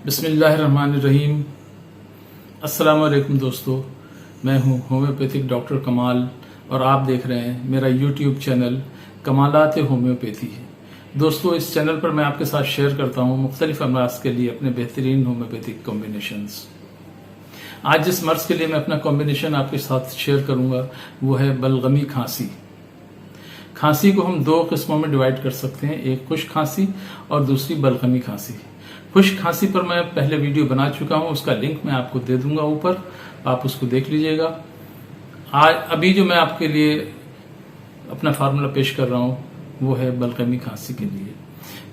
बिस्मिल्लाहिर्रहमानिर्रहीम। अस्सलाम वालेकुम दोस्तों, मैं हूं होम्योपैथिक डॉक्टर कमाल और आप देख रहे हैं मेरा यूट्यूब चैनल कमालात होम्योपैथी है। दोस्तों, इस चैनल पर मैं आपके साथ शेयर करता हूं मुख्तलिफ अमराज के लिए अपने बेहतरीन होम्योपैथिक कॉम्बिनेशंस। आज जिस मर्ज के लिए मैं अपना कॉम्बिनेशन आपके साथ शेयर करूंगा वो है बलगमी खांसी। खांसी को हम दो किस्मों में डिवाइड कर सकते हैं, एक खुश्क खांसी और दूसरी बलगमी खांसी। खुश्क खांसी पर मैं पहले वीडियो बना चुका हूं, उसका लिंक मैं आपको दे दूंगा ऊपर, आप उसको देख लीजिएगा। आज अभी जो मैं आपके लिए अपना फार्मूला पेश कर रहा हूं वो है बलगमी खांसी के लिए।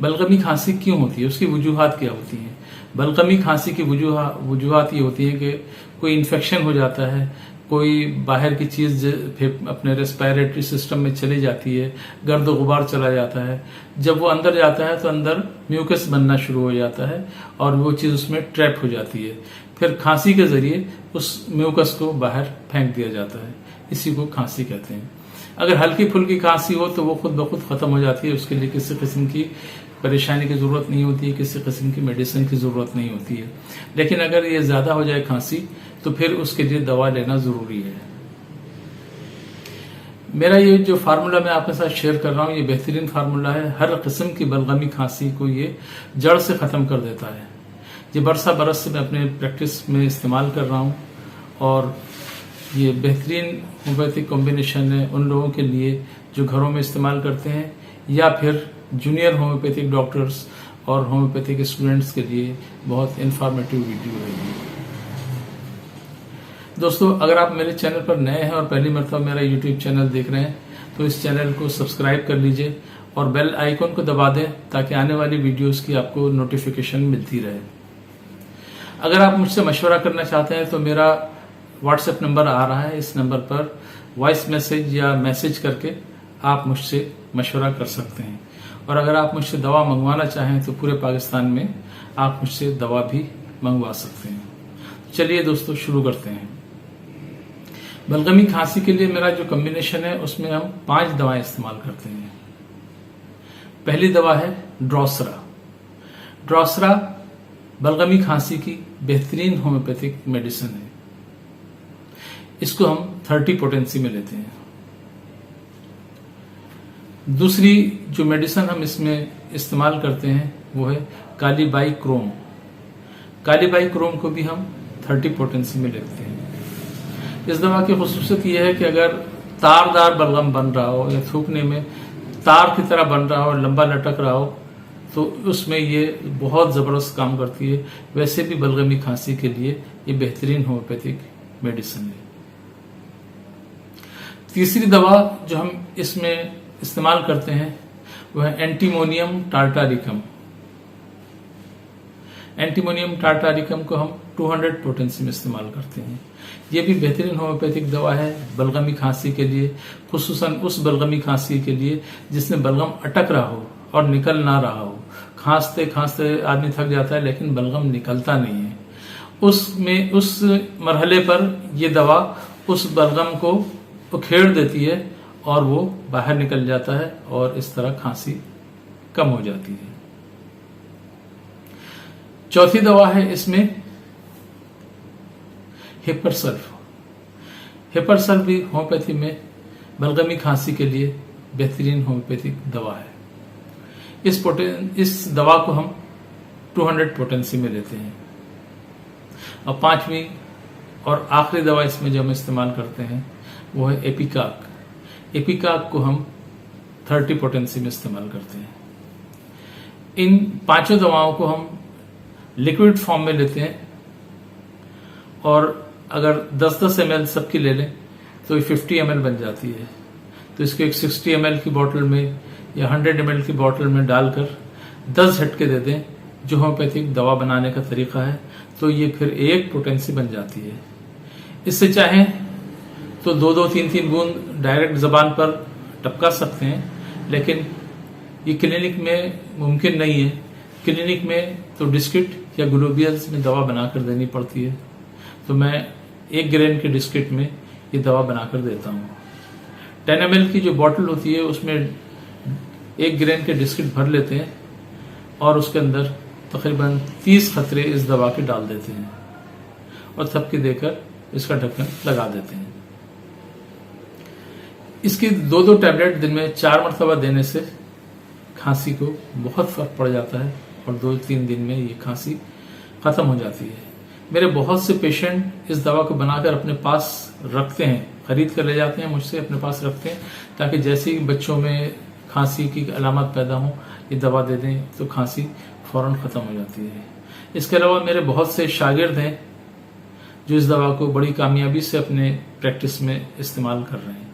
बलगमी खांसी क्यों होती है, उसकी वजूहात क्या होती हैं? बलगमी खांसी की वजूहात ये होती है कि कोई इन्फेक्शन हो जाता है, कोई बाहर की चीज अपने रेस्पिरेटरी सिस्टम में चली जाती है, गर्द गुबार चला जाता है। जब वो अंदर जाता है तो अंदर म्यूकस बनना शुरू हो जाता है और वो चीज उसमें ट्रैप हो जाती है। फिर खांसी के जरिए उस म्यूकस को बाहर फेंक दिया जाता है, इसी को खांसी कहते हैं। अगर हल्की फुल्की खांसी हो तो वो खुद ब खुद खत्म हो जाती है, उसके लिए किसी किस्म की परेशानी की जरूरत नहीं होती है, किसी किस्म की मेडिसिन की जरूरत नहीं होती है। लेकिन अगर ये ज्यादा हो जाए खांसी तो फिर उसके लिए दवा लेना जरूरी है। मेरा ये जो फार्मूला मैं आपके साथ शेयर कर रहा हूं ये बेहतरीन फार्मूला है। हर किस्म की बलगमी खांसी को ये जड़ से खत्म कर देता है। ये बरसा बरस से मैं अपने प्रैक्टिस में इस्तेमाल कर रहा हूं और ये बेहतरीन होम्योपैथिक कॉम्बिनेशन है उन लोगों के लिए जो घरों में इस्तेमाल करते हैं या फिर जूनियर होम्योपैथिक डॉक्टर्स और होम्योपैथिक स्टूडेंट्स के लिए बहुत इंफॉर्मेटिव वीडियो है ये। दोस्तों, अगर आप मेरे चैनल पर नए हैं और पहली मरतबा मेरा यूट्यूब चैनल देख रहे हैं तो इस चैनल को सब्सक्राइब कर लीजिए और बेल आइकन को दबा दें ताकि आने वाली वीडियोस की आपको नोटिफिकेशन मिलती रहे। अगर आप मुझसे मशवरा करना चाहते हैं तो मेरा व्हाट्सएप नंबर आ रहा है, इस नंबर पर वॉइस मैसेज या मैसेज करके आप मुझसे मशवरा कर सकते हैं। और अगर आप मुझसे दवा मंगवाना चाहें तो पूरे पाकिस्तान में आप मुझसे दवा भी मंगवा सकते हैं। चलिए दोस्तों, शुरू करते हैं। बलगमी खांसी के लिए मेरा जो कॉम्बिनेशन है उसमें हम 5 दवाएं इस्तेमाल करते हैं। पहली दवा है ड्रोसरा। ड्रोसरा बलगमी खांसी की बेहतरीन होम्योपैथिक मेडिसिन है। इसको हम 30 पोटेंसी में लेते हैं। दूसरी जो मेडिसिन हम इसमें इस्तेमाल करते हैं वो है कालीबाई क्रोम। कालीबाई क्रोम को भी हम 30 पोटेंसी में लेते हैं। इस दवा की खुसूसियत यह है कि अगर तारदार बलगम बन रहा हो या थूकने में तार की तरह बन रहा हो, लंबा लटक रहा हो, तो उसमें ये बहुत जबरदस्त काम करती है। वैसे भी बलगमी खांसी के लिए ये बेहतरीन होम्योपैथिक मेडिसिन है। तीसरी दवा जो हम इसमें इस्तेमाल करते हैं वह है एंटीमोनियम टार्टारिकम। एंटीमोनियम टार्टारिकम को हम 200 पोटेंसी में इस्तेमाल करते हैं। यह भी बेहतरीन होम्योपैथिक दवा है बलगमी खांसी के लिए, खुसूसन उस बलगमी खांसी के लिए जिसमें बलगम अटक रहा हो और निकल ना रहा हो। खांसते खांसते आदमी थक जाता है लेकिन बलगम निकलता नहीं है। उस मरहले पर यह दवा उस बलगम को उखेड़ देती है और वो बाहर निकल जाता है और इस तरह खांसी कम हो जाती है। चौथी दवा है इसमें हिपरसल्फ। हिपरसल्फ भी होम्योपैथी में बलगमी खांसी के लिए बेहतरीन होम्योपैथिक दवा है। इस दवा को हम 200 पोटेंसी में लेते हैं। और 5वीं और आखिरी दवा इसमें जो हम इस्तेमाल करते हैं वो है एपिकाक। एपिकाक को हम 30 पोटेंसी में इस्तेमाल करते हैं। इन 5 दवाओं को हम लिक्विड फॉर्म में लेते हैं और अगर 10-10 ml सबकी ले लें तो ये 50 ml बन जाती है। तो इसको एक 60 ml की बोतल में या 100 ml की बोतल में डालकर 10 झटके दे दें, जो होम्योपैथिक दवा बनाने का तरीका है, तो ये फिर 1 पोटेंसी बन जाती है। इससे चाहें तो 2-2, 3-3 बूंद डायरेक्ट जबान पर टपका सकते हैं, लेकिन ये क्लिनिक में मुमकिन नहीं है। क्लिनिक में तो डिस्किट या ग्लोबियल्स में दवा बनाकर देनी पड़ती है। तो मैं 1 ग्रेन के डिस्किट में ये दवा बनाकर देता हूँ। 10 ml की जो बोतल होती है उसमें 1 ग्रेन के डिस्किट भर लेते हैं और उसके अंदर तकरीबन 30 खतरे इस दवा के डाल देते हैं और थपकी देकर इसका ढक्कन लगा देते हैं। इसकी 2-2 टैबलेट दिन में 4 मरतबा देने से खांसी को बहुत फर्क पड़ जाता है और 2-3 दिन में ये खांसी खत्म हो जाती है। मेरे बहुत से पेशेंट इस दवा को बनाकर अपने पास रखते हैं, खरीद कर ले जाते हैं मुझसे, अपने पास रखते हैं ताकि जैसे ही बच्चों में खांसी की अलामत पैदा हो ये दवा दे दें तो खांसी फौरन खत्म हो जाती है। इसके अलावा मेरे बहुत से शागिर्द हैं जो इस दवा को बड़ी कामयाबी से अपने प्रैक्टिस में इस्तेमाल कर रहे हैं।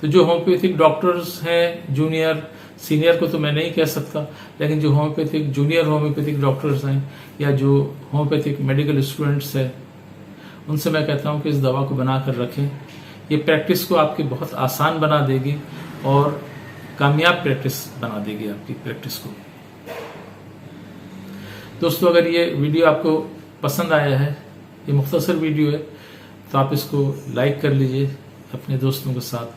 तो जो होम्योपैथिक डॉक्टर्स हैं, जूनियर सीनियर को तो मैं नहीं कह सकता, लेकिन जो होम्योपैथिक जूनियर होम्योपैथिक डॉक्टर्स हैं या जो होम्योपैथिक मेडिकल स्टूडेंट्स हैं, उनसे मैं कहता हूं कि इस दवा को बना कर रखें। ये प्रैक्टिस को आपकी बहुत आसान बना देगी और कामयाब प्रैक्टिस बना देगी आपकी प्रैक्टिस को। दोस्तों, अगर ये वीडियो आपको पसंद आया है, ये मुख्तसर वीडियो है, तो आप इसको लाइक कर लीजिए, अपने दोस्तों के साथ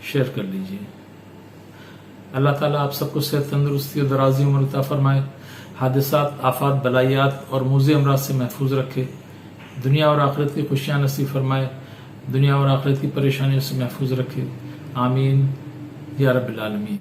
शेयर कर लीजिए। अल्लाह ताला आप सबको सेहत, तंदुरुस्ती और दराजी उम्र अता फरमाए, हादिसात, आफात, बलायात और मुज़ी अमराज से महफूज रखे, दुनिया और आखिरत की खुशियां नसीब फरमाए, दुनिया और आखिरत की परेशानियों से महफूज रखे। आमीन या रब्बिल आलमीन।